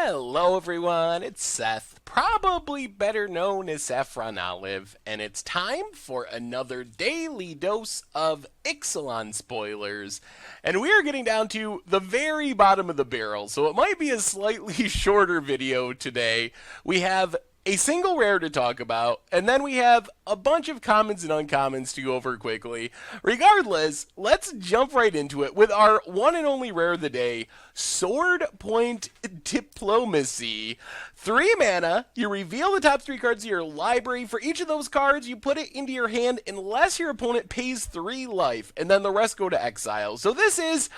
Hello everyone, it's Seth, probably better known as Saffron Olive, and it's time for another daily dose of Ixalan spoilers. And we are getting down to the very bottom of the barrel, so it might be a slightly shorter video today. We have a single rare to talk about, and then we have a bunch of commons and uncommons to go over quickly. Regardless, let's jump right into it with our one and only rare of the day, Sword Point Diplomacy. 3 mana, you reveal the top 3 cards of your library. For each of those cards, you put it into your hand unless your opponent pays 3 life, and then the rest go to exile. So this is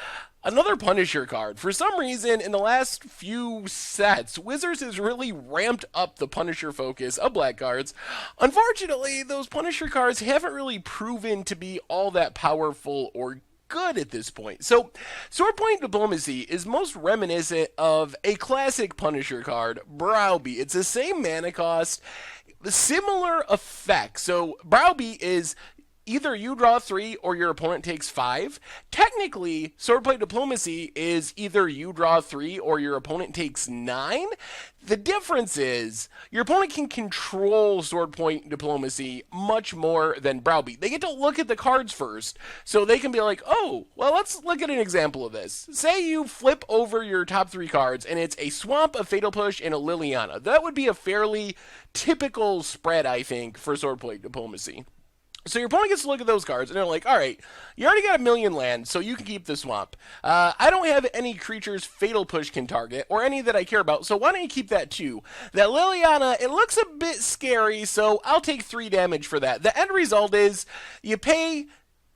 another Punisher card. For some reason, in the last few sets, Wizards has really ramped up the Punisher focus of black cards. Unfortunately, those Punisher cards haven't really proven to be all that powerful or good at this point. So, Sword Point Diplomacy is most reminiscent of a classic Punisher card, Browbeat. It's the same mana cost, similar effect. So, Browbeat is either you draw 3 or your opponent takes 5. Technically, Swordplay Diplomacy is either you draw 3 or your opponent takes 9. The difference is your opponent can control Swordpoint Diplomacy much more than Browbeat. They get to look at the cards first, so they can be like, oh, well, let's look at an example of this. Say you flip over your top 3 cards, and it's a Swamp, a Fatal Push, and a Liliana. That would be a fairly typical spread, I think, for Swordpoint Diplomacy. So your opponent gets to look at those cards, and they're like, all right, you already got a million land, so you can keep the Swamp. I don't have any creatures Fatal Push can target, or any that I care about, so why don't you keep that too? That Liliana, it looks a bit scary, so I'll take 3 damage for that. The end result is you pay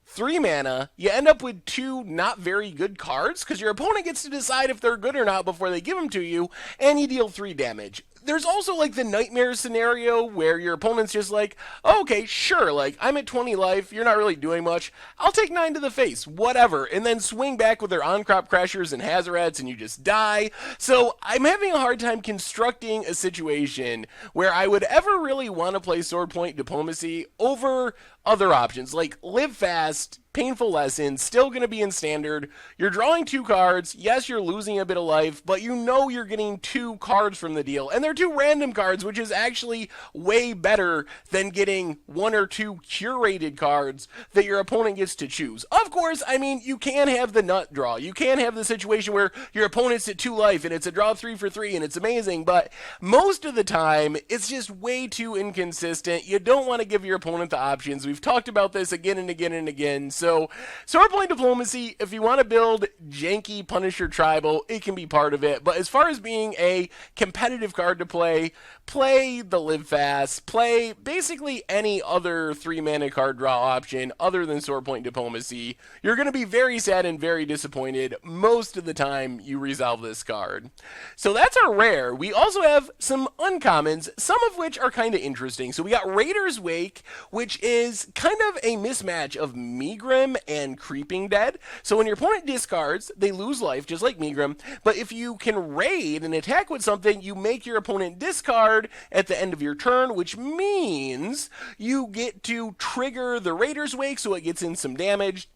3 mana, you end up with 2 not very good cards, because your opponent gets to decide if they're good or not before they give them to you, and you deal 3 damage. There's also like the nightmare scenario where your opponent's just like, oh, okay, sure, like I'm at 20 life, you're not really doing much, I'll take 9 to the face, whatever, and then swing back with their on-crop crashers and Hazarats and you just die. So I'm having a hard time constructing a situation where I would ever really want to play Sword Point Diplomacy over other options, like Live Fast, Painful Lesson, still going to be in standard. You're drawing 2 cards. Yes, you're losing a bit of life, but you know you're getting 2 cards from the deal. And they're 2 random cards, which is actually way better than getting 1 or 2 curated cards that your opponent gets to choose. Of course, I mean, you can have the nut draw. You can have the situation where your opponent's at 2 life and it's a draw 3 for 3 and it's amazing, but most of the time, it's just way too inconsistent. You don't want to give your opponent the options. We've talked about this again and again and again. So, Swordpoint Diplomacy, if you want to build janky Punisher Tribal, it can be part of it. But as far as being a competitive card to play the Live Fast, play basically any other 3-mana card draw option other than Swordpoint Diplomacy. You're going to be very sad and very disappointed most of the time you resolve this card. So that's our rare. We also have some uncommons, some of which are kind of interesting. So we got Raider's Wake, which is kind of a mismatch of Megrim and Creeping Dead. So when your opponent discards, they lose life, just like Megrim. But if you can raid and attack with something, you make your opponent discard at the end of your turn, which means you get to trigger the Raider's Wake, so it gets in some damage.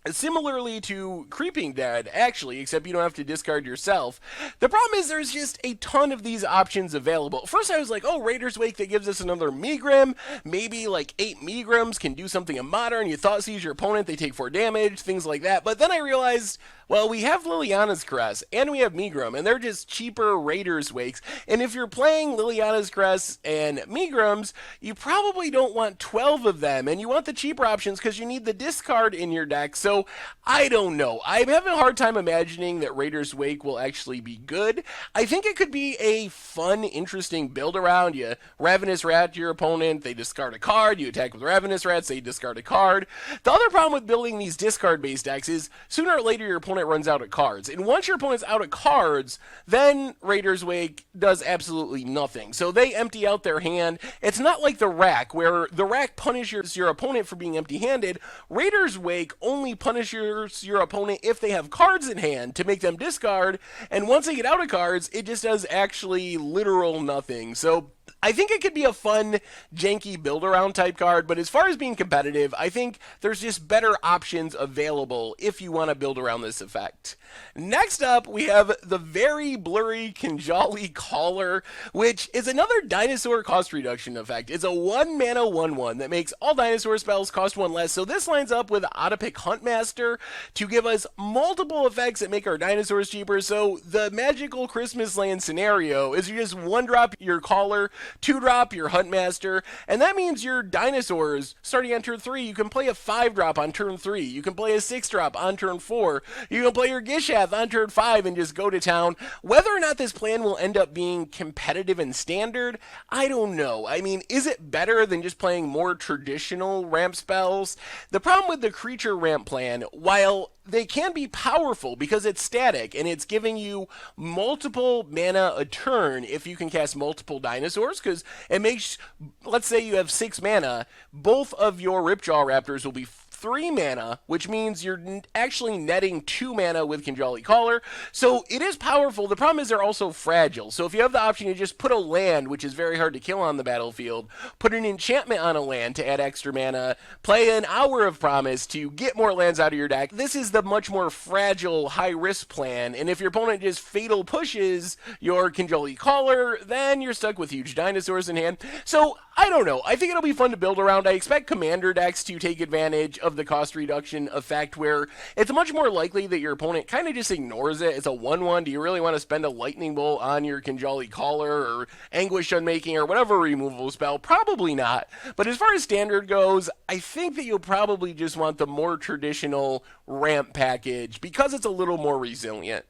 Similarly to Creeping Dead, actually, except you don't have to discard yourself. The problem is there's just a ton of these options available. First I was like, oh, Raider's Wake, that gives us another Megrim. Maybe like 8 Megrims can do something in Modern. You thought seize your opponent, they take 4 damage, things like that. But then I realized, well, we have Liliana's Crest, and we have Megrim, and they're just cheaper Raider's Wakes. And if you're playing Liliana's Crest and Megrims, you probably don't want 12 of them, and you want the cheaper options because you need the discard in your deck. So, I don't know. I'm having a hard time imagining that Raider's Wake will actually be good. I think it could be a fun, interesting build around. You Ravenous Rat your opponent, they discard a card, you attack with Ravenous Rats, they discard a card. The other problem with building these discard-based decks is sooner or later your opponent runs out of cards. And once your opponent's out of cards, then Raider's Wake does absolutely nothing. So they empty out their hand. It's not like the Rack, where the Rack punishes your opponent for being empty-handed. Raider's Wake only punishes your opponent if they have cards in hand to make them discard, and once they get out of cards, it just does actually literal nothing. So I think it could be a fun, janky build around type card, but as far as being competitive, I think there's just better options available if you want to build around this effect. Next up, we have the very blurry Kinjali Caller, which is another dinosaur cost reduction effect. It's a 1 mana 1/1 that makes all dinosaur spells cost 1 less, so this lines up with Autopic Huntmaster to give us multiple effects that make our dinosaurs cheaper. So the magical Christmas land scenario is you just 1-drop your Caller, 2-drop your Huntmaster, and that means your dinosaurs, starting on turn 3, you can play a 5-drop on turn 3, you can play a 6-drop on turn 4, you can play your Gishath on turn 5 and just go to town. Whether or not this plan will end up being competitive and standard, I don't know. I mean, is it better than just playing more traditional ramp spells? The problem with the creature ramp plan, while they can be powerful because it's static and it's giving you multiple mana a turn if you can cast multiple dinosaurs, because it makes, let's say you have 6 mana, both of your Ripjaw Raptors will be 3 mana, which means you're actually netting 2 mana with Kinjali Caller. So it is powerful. The problem is they're also fragile. So if you have the option to just put a land, which is very hard to kill on the battlefield, put an enchantment on a land to add extra mana, play an Hour of Promise to get more lands out of your deck, this is the much more fragile, high-risk plan. And if your opponent just fatal pushes your Kinjali Caller, then you're stuck with huge dinosaurs in hand. So I don't know. I think it'll be fun to build around. I expect commander decks to take advantage of the cost reduction effect, where it's much more likely that your opponent kind of just ignores it. It's a 1/1. Do you really want to spend a lightning bolt on your Kinjali Caller or Anguish Unmaking or whatever removal spell? Probably not. But as far as standard goes, I think that you'll probably just want the more traditional ramp package because it's a little more resilient.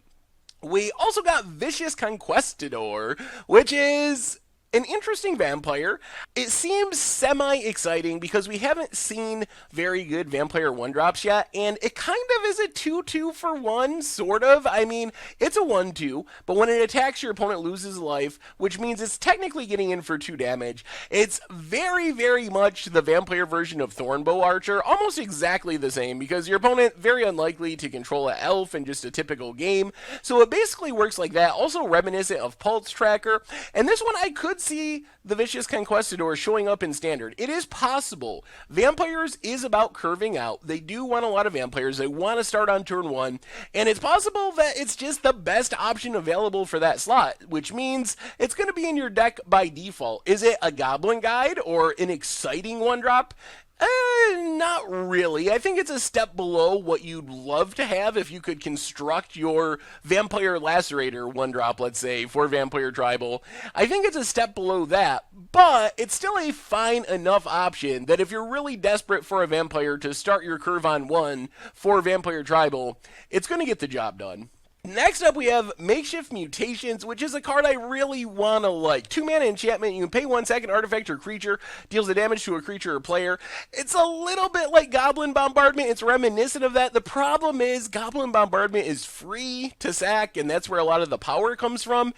We also got Vicious Conquistador, which is an interesting vampire. It seems semi-exciting because we haven't seen very good vampire 1-drops yet, and it kind of is a 2/2 for 1, sort of. I mean, it's a 1/2, but when it attacks, your opponent loses life, which means it's technically getting in for 2 damage. It's very, very much the vampire version of Thornbow Archer, almost exactly the same, because your opponent, very unlikely to control an elf in just a typical game, so it basically works like that. Also reminiscent of Pulse Tracker, and this one I could see the Vicious Conquistador showing up in standard. It is possible. Vampires is about curving out. They do want a lot of vampires. They want to start on turn 1, and it's possible that it's just the best option available for that slot, which means it's going to be in your deck by default. Is it a Goblin Guide or an exciting 1-drop? Not really. I think it's a step below what you'd love to have if you could construct your Vampire Lacerator 1-drop, let's say, for Vampire Tribal. I think it's a step below that, but it's still a fine enough option that if you're really desperate for a vampire to start your curve on 1 for Vampire Tribal, it's going to get the job done. Next up, we have Makeshift Mutations, which is a card I really want to like. 2 mana enchantment, you can pay 1 second artifact or creature, deals the damage to a creature or player. It's a little bit like Goblin Bombardment. It's reminiscent of that. The problem is Goblin Bombardment is free to sack, and that's where a lot of the power comes from.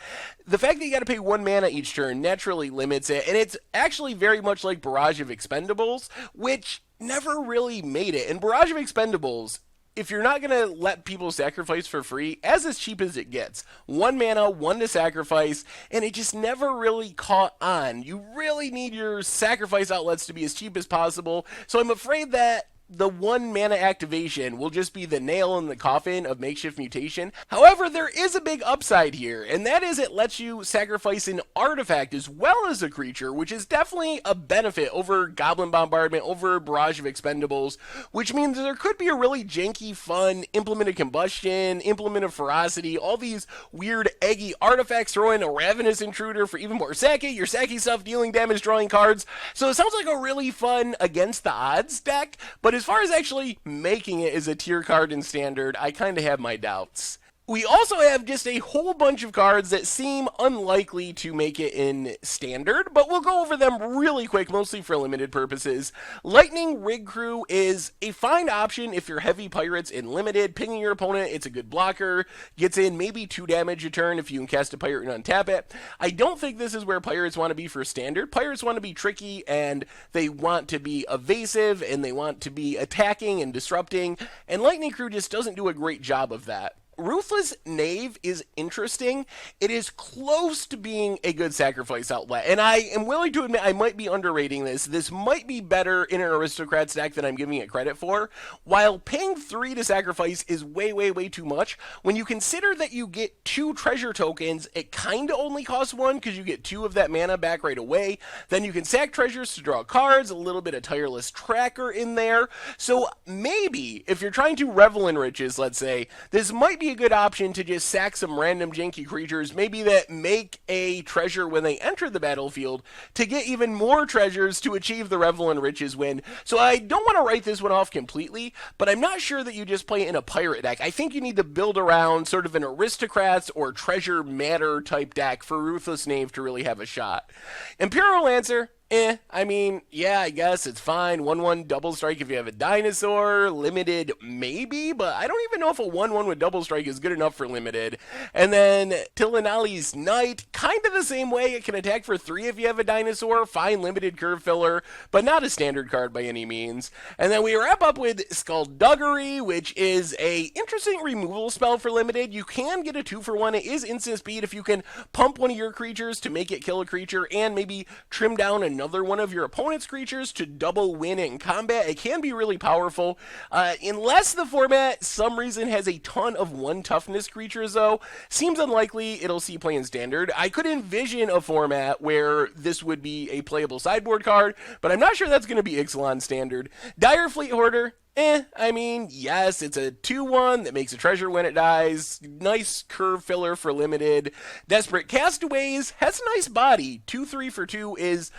The fact that you got to pay 1 mana each turn naturally limits it, and it's actually very much like Barrage of Expendables, which never really made it. And Barrage of Expendables, if you're not going to let people sacrifice for free, as cheap as it gets. 1 mana, 1 to sacrifice, and it just never really caught on. You really need your sacrifice outlets to be as cheap as possible, so I'm afraid that the 1 mana activation will just be the nail in the coffin of Makeshift Mutation. However, there is a big upside here, and that is it lets you sacrifice an artifact as well as a creature, which is definitely a benefit over Goblin Bombardment, over Barrage of Expendables, which means there could be a really janky, fun Implement of Combustion, Implement of Ferocity, all these weird, eggy artifacts. Throw in a Ravenous Intruder for even more Sake, your Sake stuff dealing damage, drawing cards. So it sounds like a really fun against the odds deck, but as far as actually making it as a tier card in standard, I kind of have my doubts. We also have just a whole bunch of cards that seem unlikely to make it in standard, but we'll go over them really quick, mostly for limited purposes. Lightning Rig Crew is a fine option if you're heavy pirates in limited. Pinging your opponent, it's a good blocker. Gets in maybe 2 damage a turn if you can cast a pirate and untap it. I don't think this is where pirates want to be for standard. Pirates want to be tricky, and they want to be evasive, and they want to be attacking and disrupting, and Lightning Crew just doesn't do a great job of that. Ruthless Knave is interesting. It is close to being a good sacrifice outlet, and I am willing to admit I might be underrating this. This might be better in an Aristocrat stack than I'm giving it credit for. While paying 3 to sacrifice is way, way, way too much, when you consider that you get 2 treasure tokens, it kind of only costs 1 because you get 2 of that mana back right away. Then you can sack treasures to draw cards, a little bit of Tireless Tracker in there. So maybe, if you're trying to revel in riches, let's say, this might be a good option to just sack some random janky creatures, maybe that make a treasure when they enter the battlefield, to get even more treasures to achieve the Revel in Riches win. So I don't want to write this one off completely, but I'm not sure that you just play it in a pirate deck. I think you need to build around sort of an Aristocrats or Treasure Matter type deck for Ruthless Knave to really have a shot. Imperial Lancer, I mean, yeah, I guess it's fine. 1/1 double strike if you have a dinosaur. Limited, maybe, but I don't even know if a 1/1 with double strike is good enough for limited. And then Tilinali's Knight, kind of the same way. It can attack for 3 if you have a dinosaur. Fine, limited curve filler, but not a standard card by any means. And then we wrap up with Skullduggery, which is a interesting removal spell for limited. You can get a 2-for-1. It is instant speed if you can pump one of your creatures to make it kill a creature and maybe trim down another one of your opponent's creatures to double win in combat. It can be really powerful. Unless the format, some reason, has a ton of 1 toughness creatures, though, seems unlikely it'll see play in standard. I could envision a format where this would be a playable sideboard card, but I'm not sure that's going to be Ixalan standard. Dire Fleet Hoarder, I mean, yes, it's a 2/1 that makes a treasure when it dies. Nice curve filler for limited. Desperate Castaways has a nice body. 2/3 for 2 is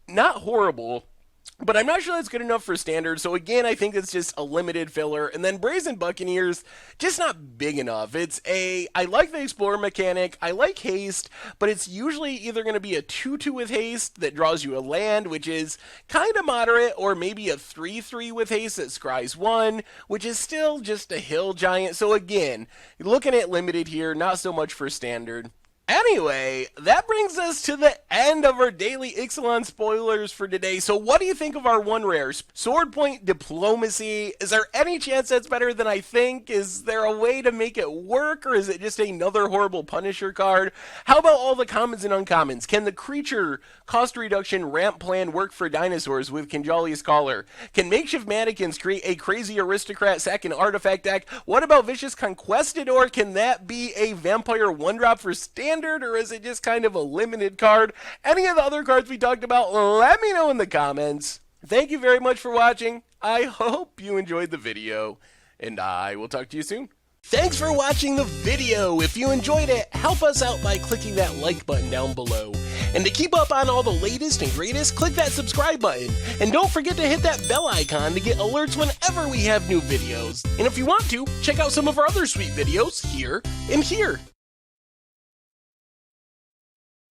not horrible, but I'm not sure that's good enough for standard. So again, I think it's just a limited filler. And then Brazen Buccaneers, just not big enough. I like the Explorer mechanic. I like haste, but it's usually either going to be a 2/2 with haste that draws you a land, which is kind of moderate, or maybe a 3/3 with haste that scries 1, which is still just a hill giant. So again, looking at limited here, not so much for standard. Anyway, that brings us to the end of our daily Ixalan spoilers for today. So what do you think of our 1 rare? Sword Point Diplomacy. Is there any chance that's better than I think? Is there a way to make it work, or is it just another horrible Punisher card? How about all the commons and uncommons? Can the creature cost reduction ramp plan work for dinosaurs with Kinjali's Caller? Can Makeshift Mannequins create a crazy Aristocrat sack and artifact deck? What about Vicious Conquistador? Can that be a vampire 1-drop for standard? Or is it just kind of a limited card? Any of the other cards we talked about, let me know in the comments. Thank you very much for watching. I hope you enjoyed the video, and I will talk to you soon. Thanks for watching the video. If you enjoyed it, help us out by clicking that like button down below. And to keep up on all the latest and greatest, click that subscribe button. And don't forget to hit that bell icon to get alerts whenever we have new videos. And if you want to, check out some of our other sweet videos here and here.